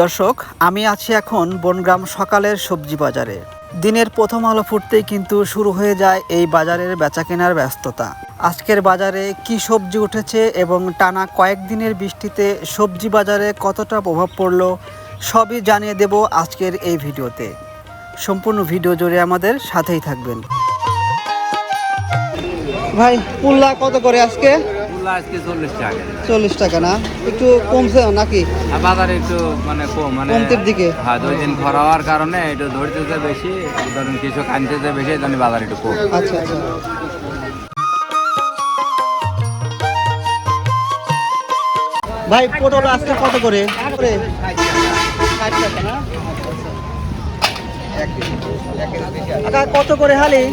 দর্শক, আমি আছি এখন বনগ্রাম সকালের সবজি বাজারে। দিনের প্রথম আলো ফুটতেই কিন্তু শুরু হয়ে যায় এই বাজারের বেচাকেনার ব্যস্ততা। আজকের বাজারে কি সবজি উঠেছে এবং টানা কয়েকদিনের বৃষ্টিতে সবজি বাজারে কতটা প্রভাব পড়লো সবই জানিয়ে দেব আজকের এই ভিডিওতে। সম্পূর্ণ ভিডিও জুড়ে আমাদের সাথেই থাকবেন। ভাই পুল্লা কত করে আজকে? আজকে 40 টাকা। 40 টাকা না, একটু কমছে নাকি? বাজারে একটু কম কমতির দিকে। হ্যাঁ, 2 দিন খরা হওয়ার কারণে একটু ধরতেছে বেশি, ধরুন কিছু আনতেছে বেশি, এই জন্য বাজার একটু কম। আচ্ছা আচ্ছা। ভাই পটল আজকে কত করে? 60 টাকা না? আচ্ছা, কত করে হালি?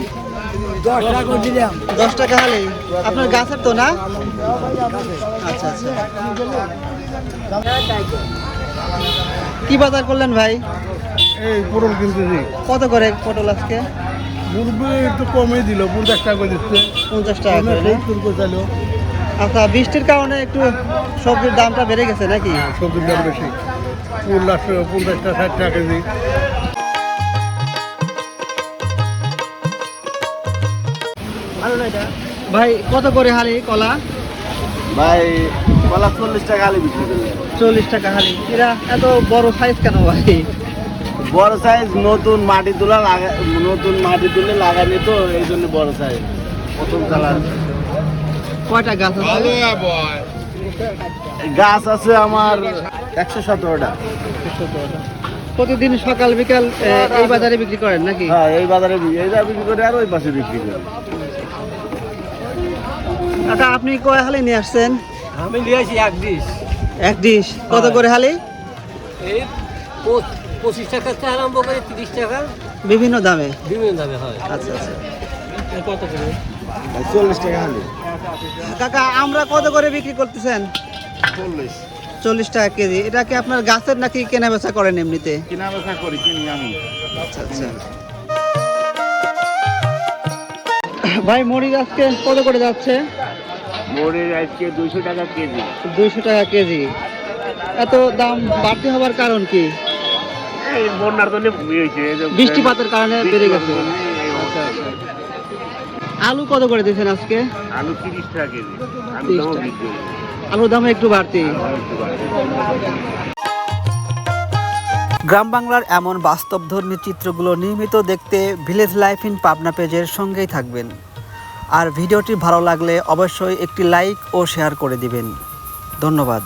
10 টাকা করে দিলাম। 10 টাকা হালি। আপনার গাছের তো না? আচ্ছা আচ্ছা। কি বাজার করলেন ভাই? এই পটল কিনতেছি। কত করে পটল আজকে? মুরগি একটু কমই দিল, 50 টাকা করে দিচ্ছে। 50 টাকা করে না? 70 করে চাইলো। আচ্ছা, বৃষ্টির কারণে একটু সবজির দামটা বেড়ে গেছে নাকি? সবজির দাম বেশি। 50 টা 60 টাকা কেজি। ভাই কত করে হালি কলা? ভাই কলা 40 টাকা আলু বিক্রি করলেন। 40 টাকা হালি। এরা এত বড় সাইজ কেন ভাই? বড় সাইজ নতুন মাটি তুলে লাগানি তো, এই জন্য বড় সাইজ। প্রথম কালার। কয়টা গাছ আছে? গাছ আছে আমার 117টা। প্রতিদিন সকাল বিকাল এই বাজারে বিক্রি করেন নাকি? হ্যাঁ, এই বাজারে বিক্রি করে আর ওই পাশে বিক্রি করে। কাকা, আপনি কয় হালি নিয়ে আসছেন? আমি নিয়েছি 1 ডিশ। এক ডিশ কত করে হালি? এই 25 টাকা থেকে আরম্ভ করে 30 টাকা, বিভিন্ন দামে। বিভিন্ন দামে হয়। আচ্ছা আচ্ছা। কত করে? 40 টাকা হালি। কাকা, আমরা কত করে বিক্রি করতেছেন? 40 টাকা কেজি। এটা কি আপনার গাছের নাকি কেনা বেচা করেন এমনিতে? কিনা বেচা করি, কিনি আমি। আচ্ছা আচ্ছা। ভাই মরিচ আজকে কত করে যাচ্ছে? মোড়ের আজকে 200 টাকা কেজি। 200 টাকা কেজি। এত দাম বাড়তি হওয়ার কারণ কি? এই বন্যার জন্য হয়েছে, বৃষ্টিপাতের কারণে বেড়ে গেছে। আচ্ছা আচ্ছা। আলু কত করে দিয়েছেন আজকে? আলু 30 টাকা কেজি। 30 টাকা। আলুর দাম একটু বাড়তি। গ্রাম বাংলার এমন বাস্তবধর্মী চিত্রগুলো নিয়মিত দেখতে ভিলেজ লাইফ ইন পাবনা পেজের সঙ্গেই থাকবেন। আর ভিডিওটি ভালো লাগলে অবশ্যই একটি লাইক ও শেয়ার করে দিবেন। ধন্যবাদ।